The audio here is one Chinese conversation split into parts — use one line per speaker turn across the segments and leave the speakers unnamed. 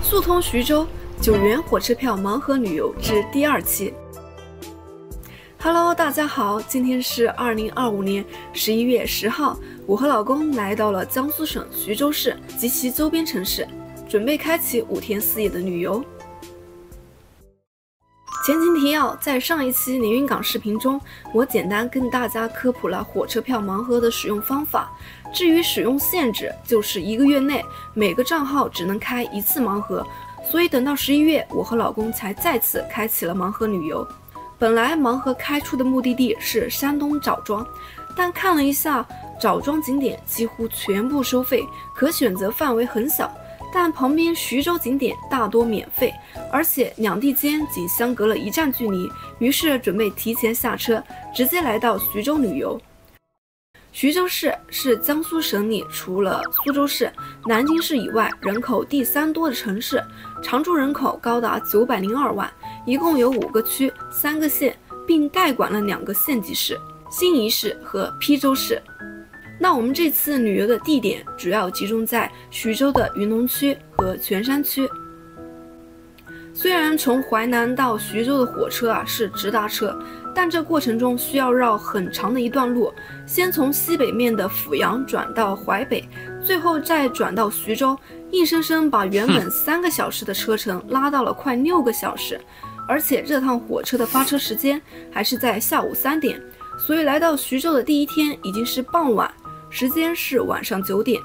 速通徐州9元火车票盲盒旅游之第2期。Hello， 大家好，今天是2025年11月10号，我和老公来到了江苏省徐州市及其周边城市，准备开启5天4夜的旅游。前情提要，在上一期连云港视频中，我简单跟大家科普了火车票盲盒的使用方法。至于使用限制，就是1个月内每个账号只能开1次盲盒，所以等到11月，我和老公才再次开启了盲盒旅游。本来盲盒开出的目的地是山东枣庄，但看了一下枣庄景点几乎全部收费，可选择范围很小。但旁边徐州景点大多免费，而且两地间仅相隔了1站距离，于是准备提前下车，直接来到徐州旅游。徐州市是江苏省里除了苏州市、南京市以外人口第3多的城市，常住人口高达902万，一共有5个区、3个县，并代管了2个县级市：兴义市和邳州市。那我们这次旅游的地点主要集中在徐州的云龙区和泉山区。虽然从淮南到徐州的火车是直达车，但这过程中需要绕很长的一段路，先从西北面的阜阳转到淮北，最后再转到徐州，硬生生把原本3个小时的车程拉到了快6个小时。而且这趟火车的发车时间还是在下午3点，所以来到徐州的第1天已经是傍晚，时间是晚上9点。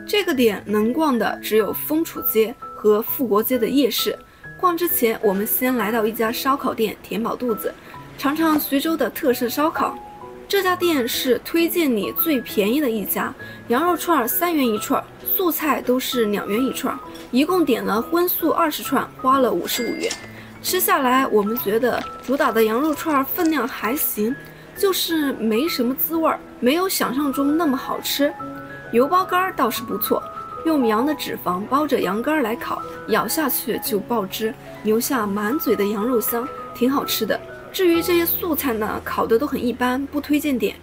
这个点能逛的只有丰储街和富国街的夜市。逛之前，我们先来到一家烧烤店填饱肚子，尝尝徐州的特色烧烤。这家店是推荐里最便宜的一家，羊肉串3元1串，素菜都是2元1串，一共点了荤素20串，花了55元。吃下来，我们觉得主打的羊肉串分量还行，就是没什么滋味，没有想象中那么好吃。油包干倒是不错，用羊的脂肪包着羊肝来烤，咬下去就爆汁，留下满嘴的羊肉香，挺好吃的。至于这些素菜呢，烤的都很一般，不推荐点。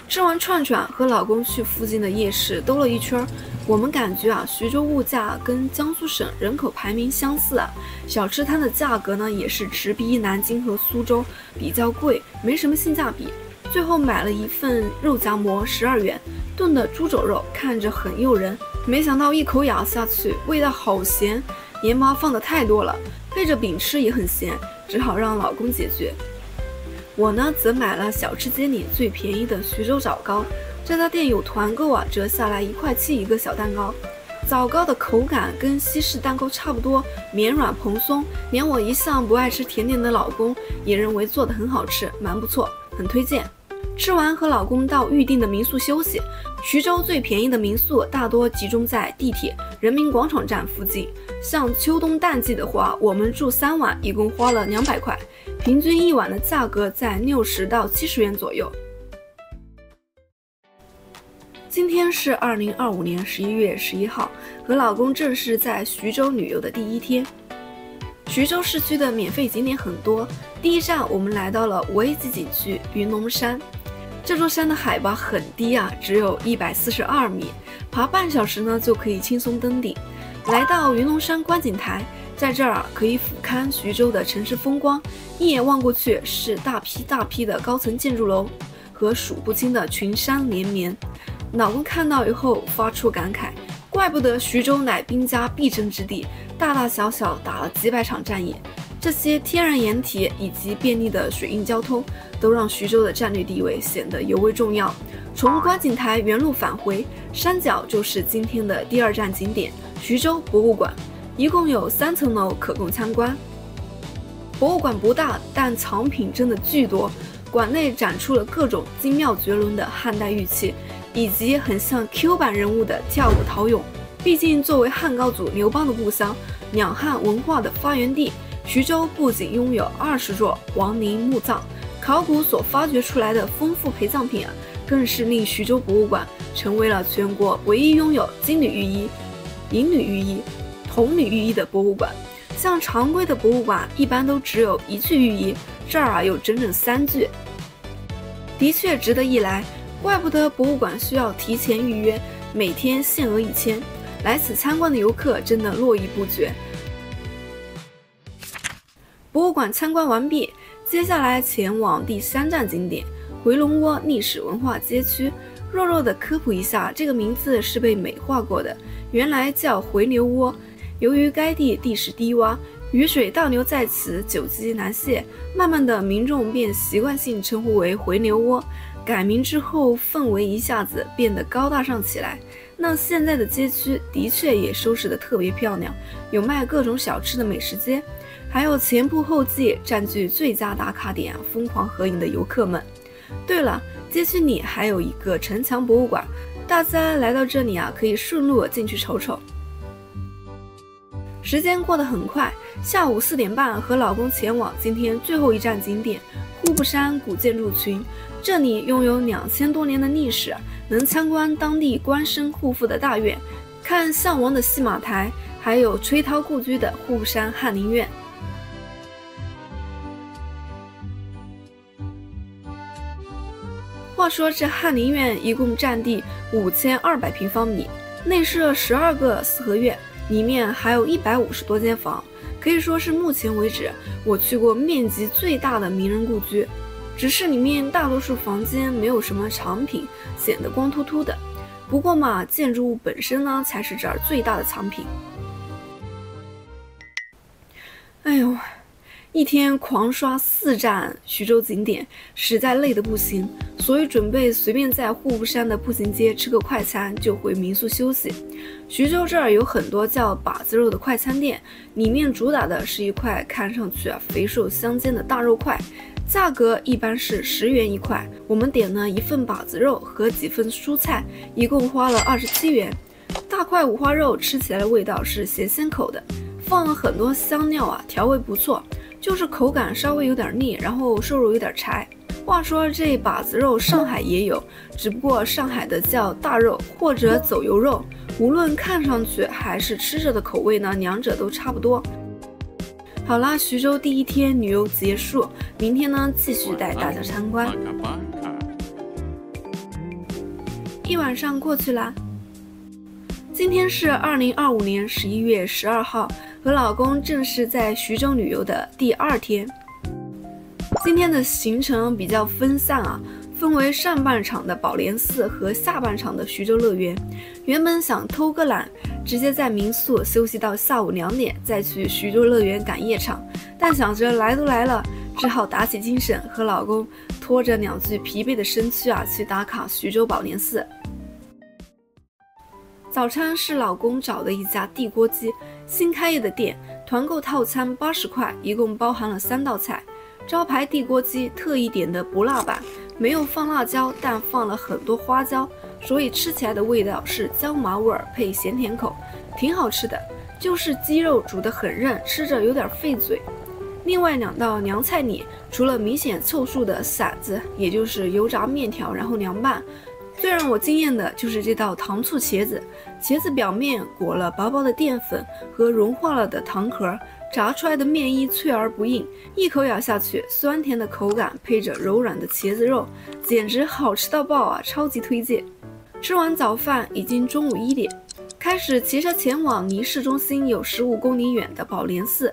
吃完串串，和老公去附近的夜市兜了一圈，我们感觉徐州物价跟江苏省人口排名相似小吃摊的价格呢也是直逼南京和苏州，比较贵，没什么性价比。最后买了一份肉夹馍12元，炖的猪肘肉看着很诱人，没想到一口咬下去，味道好咸，盐巴放的太多了，配着饼吃也很咸，只好让老公解决。我呢则买了小吃街里最便宜的徐州枣糕，这家店有团购折下来1块7一个小蛋糕。枣糕的口感跟西式蛋糕差不多，绵软蓬松，连我一向不爱吃甜点的老公也认为做得很好吃，蛮不错，很推荐。吃完和老公到预定的民宿休息。徐州最便宜的民宿大多集中在地铁人民广场站附近，像秋冬淡季的话，我们住3晚一共花了200块，平均1晚的价格在60到70元左右。今天是2025年11月11号，和老公正式在徐州旅游的第1天。徐州市区的免费景点很多，第1站我们来到了5A级景区云龙山。这座山的海拔很低只有142米，爬半小时呢就可以轻松登顶。来到云龙山观景台，在这儿可以俯瞰徐州的城市风光，一眼望过去是大批的高层建筑楼和数不清的群山连绵。老公看到以后发出感慨，怪不得徐州乃兵家必争之地，大大小小打了几百场战役。这些天然掩体以及便利的水运交通，都让徐州的战略地位显得尤为重要。从观景台原路返回，山脚就是今天的第2站景点徐州博物馆，一共有3层楼可供参观。博物馆不大，但藏品真的巨多，馆内展出了各种精妙绝伦的汉代玉器，以及很像 Q 版人物的跳舞陶俑。毕竟作为汉高祖刘邦的故乡，两汉文化的发源地，徐州不仅拥有20座王陵墓葬，考古所发掘出来的丰富陪葬品更是令徐州博物馆成为了全国唯一拥有金缕玉衣、银缕玉衣、铜缕玉衣的博物馆。像常规的博物馆一般都只有1具玉衣，这儿有整整3具，的确值得一来。怪不得博物馆需要提前预约，每天限额1000。来此参观的游客真的络绎不绝。博物馆参观完毕，接下来前往第3站景点回龙窝历史文化街区。弱弱的科普一下，这个名字是被美化过的，原来叫回牛窝。由于该地地势低洼，雨水倒流在此，久积难泄，慢慢的民众便习惯性称呼为回牛窝。改名之后，氛围一下子变得高大上起来。那现在的街区的确也收拾得特别漂亮，有卖各种小吃的美食街，还有前仆后继占据最佳打卡点疯狂合影的游客们。对了，街区里还有一个城墙博物馆，大家来到这里可以顺路进去瞅瞅。时间过得很快，下午4点半和老公前往今天最后一站景点户部山古建筑群。这里拥有2000多年的历史，能参观当地官绅户妇的大院，看项王的戏马台，还有崔涛故居的户部山翰林院。话说这翰林院一共占地5200平方米，内设12个四合院，里面还有150多间房，可以说是目前为止我去过面积最大的名人故居。只是里面大多数房间没有什么藏品，显得光秃秃的。不过嘛，建筑物本身呢才是这儿最大的藏品。哎呦，一天狂刷4站徐州景点，实在累得不行，所以准备随便在户部山的步行街吃个快餐就回民宿休息。徐州这儿有很多叫把子肉的快餐店，里面主打的是一块看上去肥瘦相间的大肉块，价格一般是10元一块。我们点了1份把子肉和几份蔬菜，一共花了27元。大块五花肉吃起来的味道是咸鲜口的，放了很多香料调味不错，就是口感稍微有点腻，然后瘦肉有点柴。话说这把子肉上海也有，只不过上海的叫大肉或者走油肉，无论看上去还是吃着的口味呢，两者都差不多。好啦，徐州第1天旅游结束，明天呢继续带大家参观。一晚上过去啦。今天是2025年11月12号，和老公正式在徐州旅游的第2天。今天的行程比较分散分为上半场的宝莲寺和下半场的徐州乐园。原本想偷个懒，直接在民宿休息到下午2点，再去徐州乐园赶夜场，但想着来都来了，只好打起精神，和老公拖着2具疲惫的身躯去打卡徐州宝莲寺。早餐是老公找的一家地锅鸡，新开业的店，团购套餐80块，一共包含了3道菜。招牌地锅鸡特意点的不辣版，没有放辣椒，但放了很多花椒，所以吃起来的味道是椒麻味配咸甜口，挺好吃的。就是鸡肉煮得很韧，吃着有点费嘴。另外2道凉菜里，除了明显凑数的馓子，也就是油炸面条然后凉拌，最让我惊艳的就是这道糖醋茄子。茄子表面裹了薄薄的淀粉和融化了的糖壳，炸出来的面衣脆而不硬，一口咬下去，酸甜的口感配着柔软的茄子肉，简直好吃到爆超级推荐。吃完早饭已经中午1点，开始骑车前往离市中心有15公里远的宝莲寺。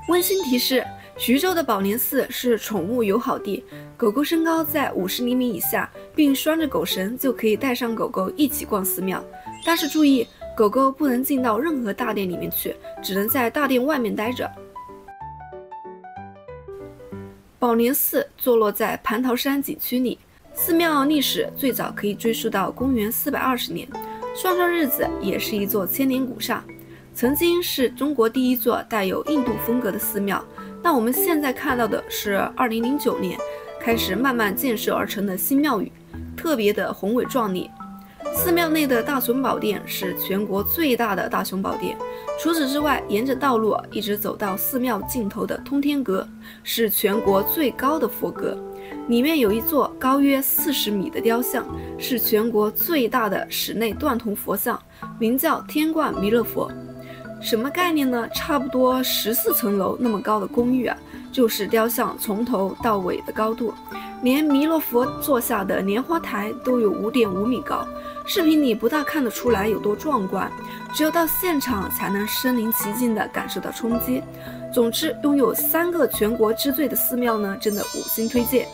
温馨提示，徐州的宝莲寺是宠物友好地，狗狗身高在50厘米以下，并拴着狗绳就可以带上狗狗一起逛寺庙。但是注意，狗狗不能进到任何大殿里面去，只能在大殿外面待着。宝莲寺坐落在蟠桃山景区里，寺庙历史最早可以追溯到公元420年，算算日子也是一座千年古刹，曾经是中国第1座带有印度风格的寺庙。但我们现在看到的是2009年开始慢慢建设而成的新庙宇，特别的宏伟壮丽。寺庙内的大雄宝殿是全国最大的大雄宝殿，除此之外，沿着道路一直走到寺庙尽头的通天阁，是全国最高的佛阁，里面有一座高约40米的雕像，是全国最大的室内断铜佛像，名叫天冠弥勒佛。什么概念呢？差不多14层楼那么高的公寓就是雕像从头到尾的高度，连弥勒佛坐下的莲花台都有5.5米高，视频里不大看得出来有多壮观，只有到现场才能身临其境地感受到冲击。总之，拥有3个全国之最的寺庙呢，真的5星推荐。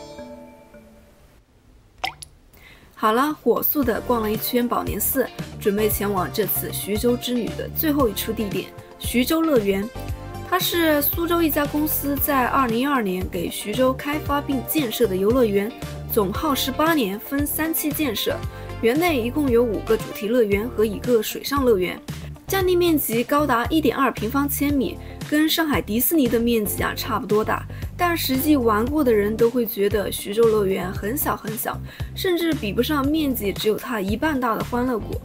好了，火速的逛了一圈宝莲寺，准备前往这次徐州之旅的最后一处地点——徐州乐园。它是苏州一家公司在2012年给徐州开发并建设的游乐园，总耗时8年，分3期建设。园内一共有5个主题乐园和1个水上乐园，占地面积高达1.2平方千米，跟上海迪士尼的面积差不多大。但实际玩过的人都会觉得徐州乐园很小很小，甚至比不上面积只有它1半大的欢乐谷。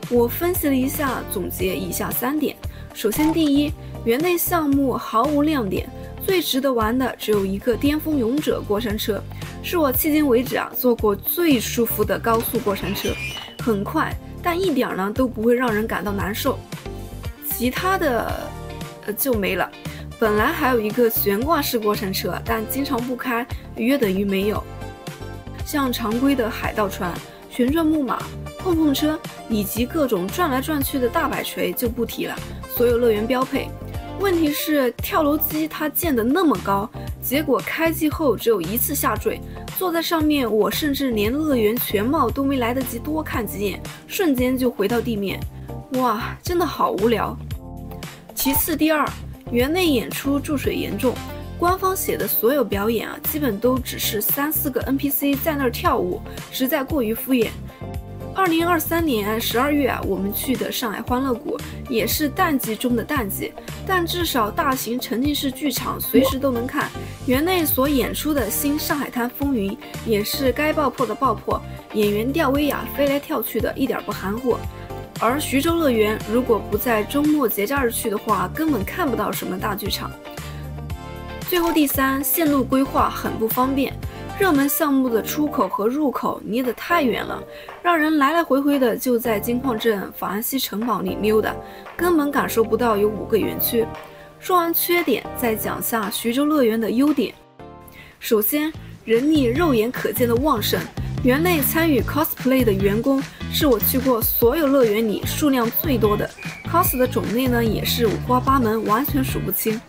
我分析了一下，总结以下3点。首先，第一，园内项目毫无亮点，最值得玩的只有一个巅峰勇者过山车，是我迄今为止坐过最舒服的高速过山车，很快，但一点呢都不会让人感到难受。其他的就没了。本来还有一个悬挂式过山车，但经常不开，约等于没有。像常规的海盗船、旋转木马、碰碰车以及各种转来转去的大摆锤就不提了，所有乐园标配。问题是跳楼机它建得那么高，结果开机后只有1次下坠，坐在上面我甚至连乐园全貌都没来得及多看几眼，瞬间就回到地面。哇，真的好无聊。其次，第二，园内演出注水严重，官方写的所有表演基本都只是3、4个 NPC 在那儿跳舞，实在过于敷衍。2023年12月我们去的上海欢乐谷也是淡季中的淡季，但至少大型沉浸式剧场随时都能看。园内所演出的新上海滩风云也是该爆破的爆破，演员吊威亚飞来跳去的，一点不含糊。而徐州乐园如果不在周末节假日去的话，根本看不到什么大剧场。最后第三，线路规划很不方便，热门项目的出口和入口离得太远了，让人来来回回的就在金矿镇、法兰西城堡里溜达，根本感受不到有5个园区。说完缺点，再讲下徐州乐园的优点。首先，人力肉眼可见的旺盛，园内参与 cosplay 的员工是我去过所有乐园里数量最多的， cos 的种类呢也是5花8门，完全数不清。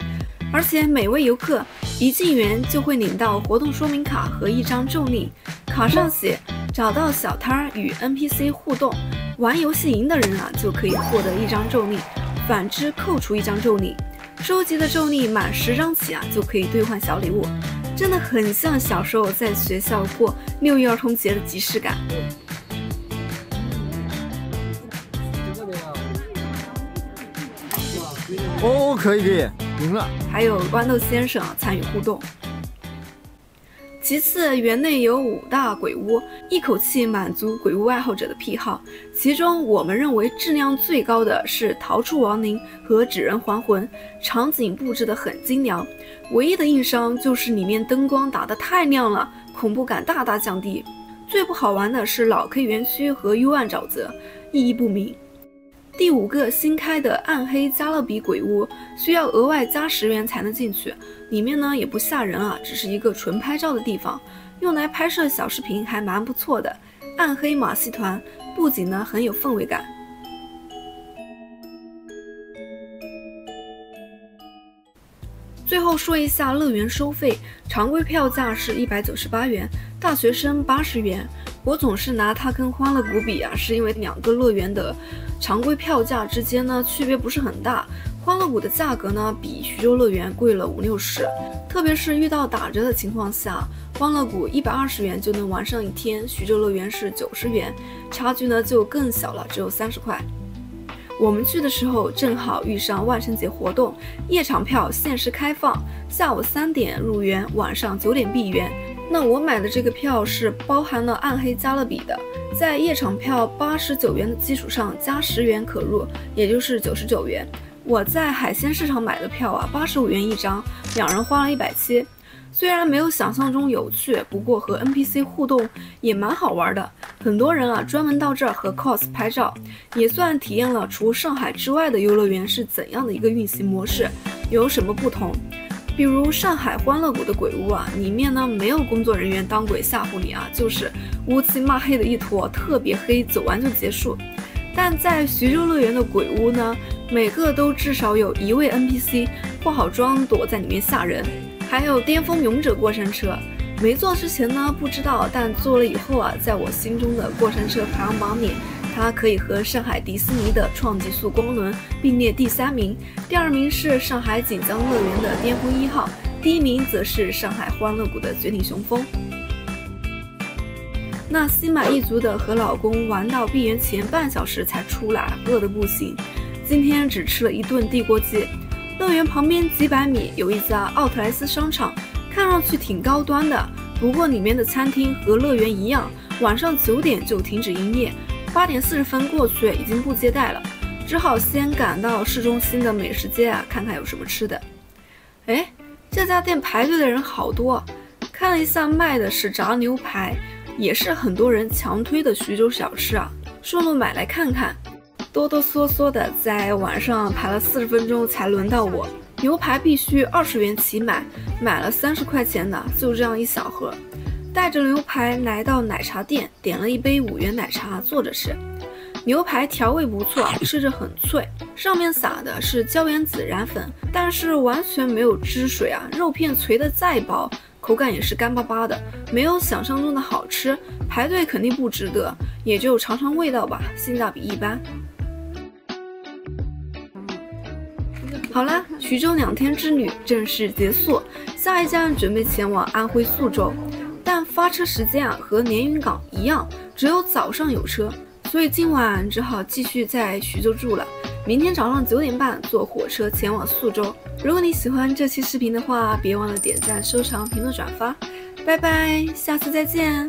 而且每位游客一进园就会领到活动说明卡和一张咒令，卡上写找到小摊与 NPC 互动，玩游戏赢的人就可以获得1张咒令，反之扣除1张咒令。收集的咒令满10张起就可以兑换小礼物，真的很像小时候在学校过6一儿童节的即视感。
哦，可以，赢了。
还有豌豆先生参与互动。其次，园内有5大鬼屋，一口气满足鬼屋爱好者的癖好。其中我们认为质量最高的是逃出亡灵和纸人还魂，场景布置得很精良，唯一的硬伤就是里面灯光打得太亮了，恐怖感大大降低。最不好玩的是老 K 园区和幽暗沼泽，意义不明。第5个新开的暗黑加勒比鬼屋，需要额外加10元才能进去，里面呢也不吓人只是一个纯拍照的地方，用来拍摄小视频还蛮不错的。暗黑马戏团布景呢很有氛围感。最后说一下乐园收费，常规票价是198元，大学生80元。我总是拿它跟欢乐谷比是因为2个乐园的常规票价之间呢区别不是很大，欢乐谷的价格呢比徐州乐园贵了50-60，特别是遇到打折的情况下，欢乐谷120元就能玩上1天，徐州乐园是90元，差距呢就更小了，只有30块。我们去的时候正好遇上万圣节活动，夜场票限时开放，下午3点入园，晚上9点闭园。那我买的这个票是包含了暗黑加勒比的，在夜场票89元的基础上加10元可入，也就是99元。我在海鲜市场买的票85元1张，2人花了170。虽然没有想象中有趣，不过和 NPC 互动也蛮好玩的。很多人专门到这儿和 cos 拍照，也算体验了除上海之外的游乐园是怎样的一个运行模式，有什么不同。比如上海欢乐谷的鬼屋啊，里面呢没有工作人员当鬼吓唬你啊，就是乌漆嘛黑的一坨，特别黑，走完就结束。但在徐州乐园的鬼屋呢，每个都至少有1位 NPC 化好妆躲在里面吓人，还有巅峰勇者过山车。没坐之前呢不知道，但坐了以后啊，在我心中的过山车排行榜里，它可以和上海迪士尼的创极速光轮并列第3名，第2名是上海锦江乐园的巅峰1号，第1名则是上海欢乐谷的绝顶雄风。那心满意足的和老公玩到闭园前半小时才出来，饿得不行。今天只吃了1顿地锅鸡。乐园旁边几百米有一家奥特莱斯商场，看上去挺高端的，不过里面的餐厅和乐园一样，晚上9点就停止营业，8点40分过去已经不接待了，只好先赶到市中心的美食街啊，看看有什么吃的。哎，这家店排队的人好多，看了一下卖的是炸牛排，也是很多人强推的徐州小吃啊，顺路买来看看。哆哆嗦嗦的在晚上排了40分钟才轮到我，牛排必须20元起买，买了30块钱的，就这样一小盒。带着牛排来到奶茶店，点了一杯5元奶茶，坐着吃。牛排调味不错，吃着很脆，上面撒的是椒盐孜然粉，但是完全没有汁水啊，肉片脆得再薄，口感也是干巴巴的，没有想象中的好吃，排队肯定不值得，也就尝尝味道吧，性价比一般。好啦，徐州2天之旅正式结束，下一站准备前往安徽宿州，但发车时间啊和连云港一样，只有早上有车，所以今晚只好继续在徐州住了。明天早上9点半坐火车前往宿州。如果你喜欢这期视频的话，别忘了点赞、收藏、评论、转发。拜拜，下次再见。